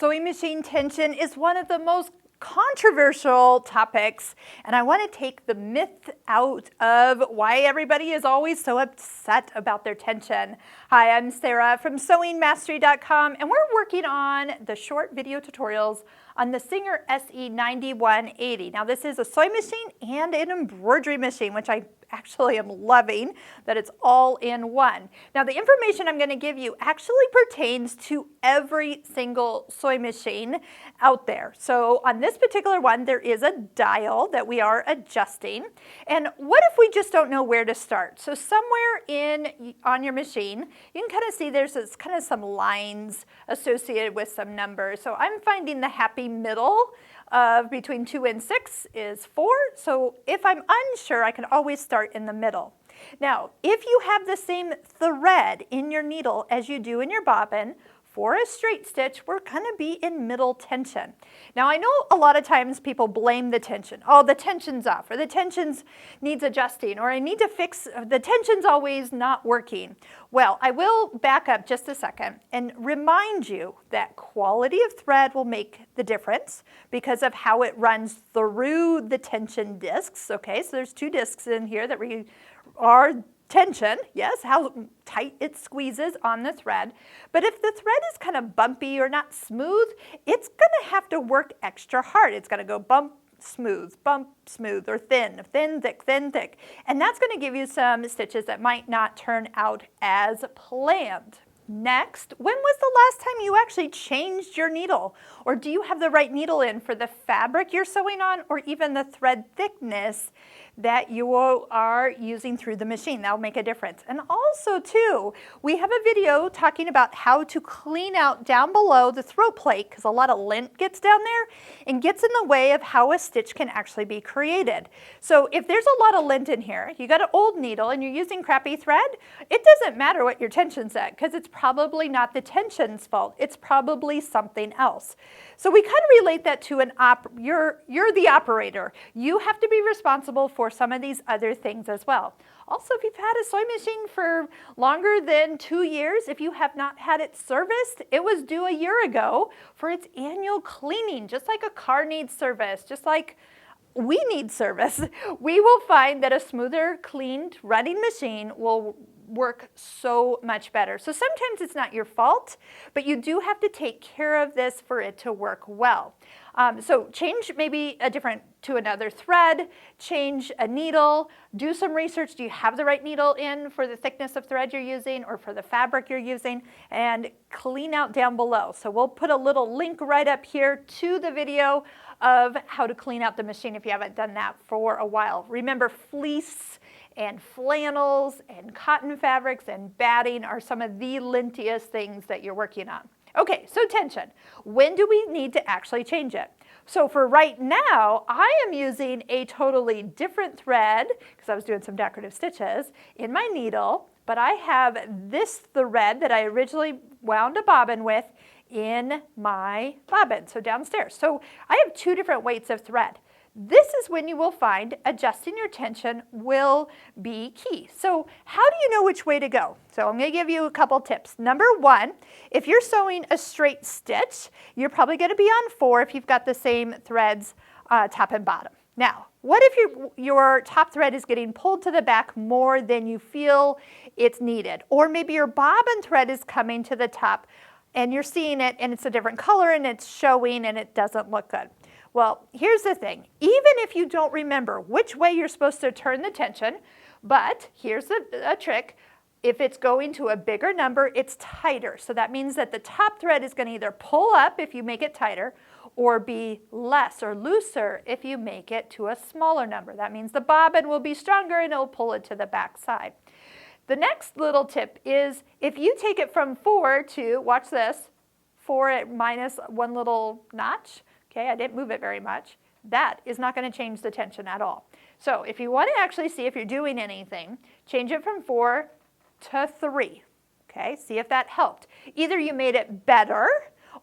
Sewing machine tension is one of the most controversial topics, and I want to take the myth out of why everybody is always so upset about their tension. Hi, I'm Sarah from SewingMastery.com, and we're working on the short video tutorials on the Singer SE9180. Now, this is a sewing machine and an embroidery machine, which I actually am loving that it's all in one. Now, the information I'm going to give you actually pertains to every single sewing machine out there. So on this particular one, there is a dial that we are adjusting. And what if we just don't know where to start? So somewhere on your machine, you can kind of see there's kind of some lines associated with some numbers. So I'm finding the happy middle of between 2 and 6 is 4. So if I'm unsure, I can always start in the middle. Now, if you have the same thread in your needle as you do in your bobbin, for a straight stitch, we're going to be in middle tension. Now, I know a lot of times people blame the tension. Oh, the tension's off, or the tension's needs adjusting, or I need to fix, the tension's always not working. Well, I will back up just a second and remind you that quality of thread will make the difference because of how it runs through the tension discs. Okay, so there's 2 discs in here that are tension, yes, how tight it squeezes on the thread. But if the thread is kind of bumpy or not smooth, it's going to have to work extra hard. It's going to go bump, smooth, or thin, thick, thin, thick. And that's going to give you some stitches that might not turn out as planned. Next, when was the last time you actually changed your needle? Or do you have the right needle in for the fabric you're sewing on, or even the thread thickness that you are using through the machine? That'll make a difference. And also too, we have a video talking about how to clean out down below the throat plate, because a lot of lint gets down there and gets in the way of how a stitch can actually be created. So if there's a lot of lint in here, you got an old needle and you're using crappy thread, it doesn't matter what your tension's at, because it's probably not the tension's fault. It's probably something else. So we kind of relate that to you're the operator. You have to be responsible for some of these other things as well. Also, if you've had a sewing machine for longer than 2 years, if you have not had it serviced, it was due a year ago for its annual cleaning, just like a car needs service, just like we need service. We will find that a smoother, cleaned, running machine will work so much better. So sometimes it's not your fault, but you do have to take care of this for it to work well. So change maybe to another thread, change a needle, do some research. Do you have the right needle in for the thickness of thread you're using or for the fabric you're using? And clean out down below. So we'll put a little link right up here to the video of how to clean out the machine if you haven't done that for a while. Remember, fleece and flannels and cotton fabrics and batting are some of the lintiest things that you're working on. Okay, so tension. When do we need to actually change it? So for right now, I am using a totally different thread, because I was doing some decorative stitches, in my needle, but I have this thread that I originally wound a bobbin with in my bobbin, so downstairs. So I have 2 different weights of thread. This is when you will find adjusting your tension will be key. So how do you know which way to go? So I'm going to give you a couple tips. Number 1, if you're sewing a straight stitch, you're probably going to be on 4 if you've got the same threads top and bottom. Now, what if your top thread is getting pulled to the back more than you feel it's needed? Or maybe your bobbin thread is coming to the top and you're seeing it and it's a different color and it's showing and it doesn't look good. Well, here's the thing. Even if you don't remember which way you're supposed to turn the tension, but here's a trick. If it's going to a bigger number, it's tighter. So that means that the top thread is going to either pull up if you make it tighter or be less or looser if you make it to a smaller number. That means the bobbin will be stronger and it'll pull it to the back side. The next little tip is if you take it from 4 to, watch this, 4 at minus 1 little notch, okay, I didn't move it very much. That is not going to change the tension at all. So if you want to actually see if you're doing anything, change it from 4 to 3. Okay, see if that helped. Either you made it better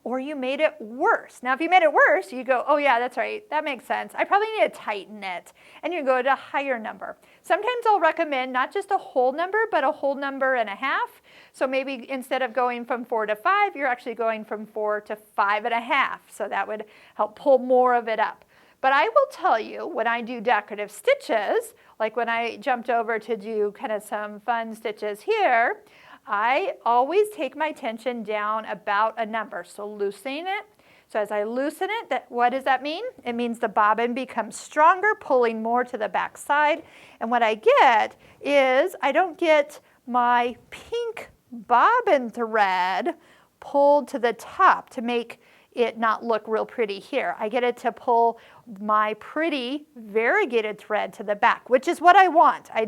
or you made it worse. Now, if you made it worse, you go, oh yeah, that's right, that makes sense. I probably need to tighten it, and you go to a higher number. Sometimes I'll recommend not just a whole number, but a whole number and a half. So maybe instead of going from 4 to 5, you're actually going from 4 to 5.5. So that would help pull more of it up. But I will tell you, when I do decorative stitches, like when I jumped over to do kind of some fun stitches here, I always take my tension down about a number, so loosening it. So as I loosen it, what does that mean? It means the bobbin becomes stronger, pulling more to the back side. And what I get is I don't get my pink bobbin thread pulled to the top to make it not look real pretty here. I get it to pull my pretty variegated thread to the back, which is what I want. I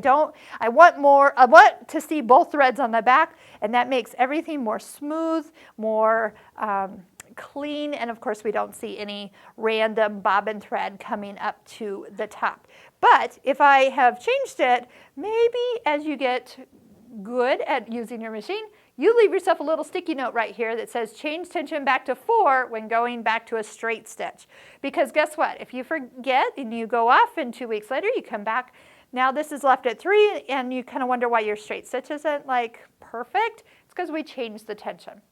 want to see both threads on the back, and that makes everything more smooth, more clean, and of course we don't see any random bobbin thread coming up to the top. But if I have changed it, maybe as you get good at using your machine, you leave yourself a little sticky note right here that says change tension back to 4 when going back to a straight stitch. Because guess what? If you forget and you go off and 2 weeks later you come back, now this is left at 3 and you kind of wonder why your straight stitch isn't like perfect. It's because we changed the tension.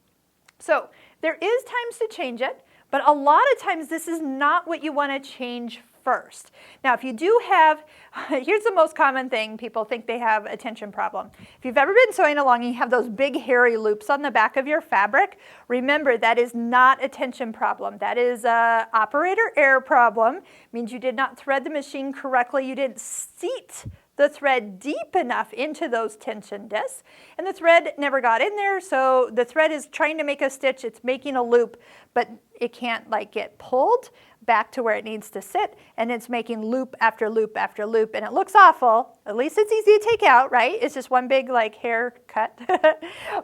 So there is times to change it, but a lot of times this is not what you want to change first. Now, if you do have, here's the most common thing, people think they have a tension problem. If you've ever been sewing along and you have those big hairy loops on the back of your fabric, remember that is not a tension problem. That is an operator error problem. It means you did not thread the machine correctly. You didn't seat the thread deep enough into those tension discs, and the thread never got in there, so the thread is trying to make a stitch, it's making a loop, but it can't like get pulled back to where it needs to sit, and it's making loop after loop after loop, and it looks awful. At least it's easy to take out, right? It's just one big like hair cut.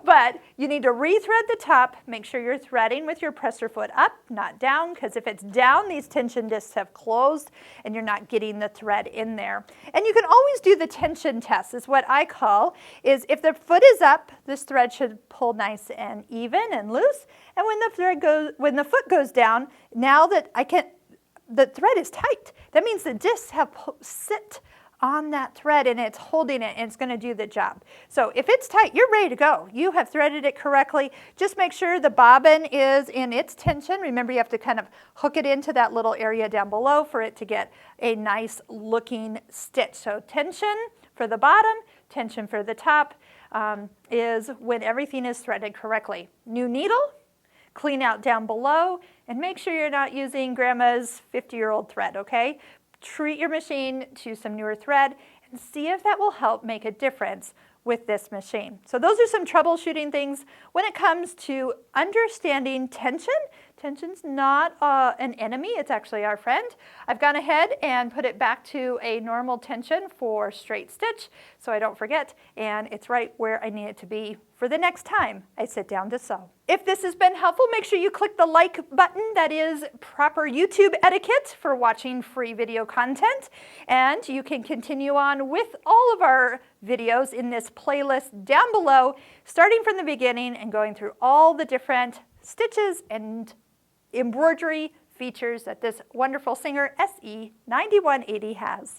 But you need to rethread the top, make sure you're threading with your presser foot up, not down, because if it's down, these tension discs have closed and you're not getting the thread in there. And you can always do the tension test, is what I call, is if the foot is up, this thread should pull nice and even and loose, and when the foot goes down, now that the thread is tight. That means the discs have sit on that thread and it's holding it and it's going to do the job. So if it's tight, you're ready to go. You have threaded it correctly. Just make sure the bobbin is in its tension. Remember, you have to kind of hook it into that little area down below for it to get a nice looking stitch. So tension for the bottom, tension for the top is when everything is threaded correctly. New needle, clean out down below, and make sure you're not using grandma's 50-year-old thread, okay? Treat your machine to some newer thread and see if that will help make a difference with this machine. So those are some troubleshooting things when it comes to understanding tension. Tension's not an enemy, it's actually our friend. I've gone ahead and put it back to a normal tension for straight stitch so I don't forget, and it's right where I need it to be for the next time I sit down to sew. If this has been helpful, make sure you click the like button. That is proper YouTube etiquette for watching free video content. And you can continue on with all of our videos in this playlist down below, starting from the beginning and going through all the different stitches and embroidery features that this wonderful Singer SE9180 has.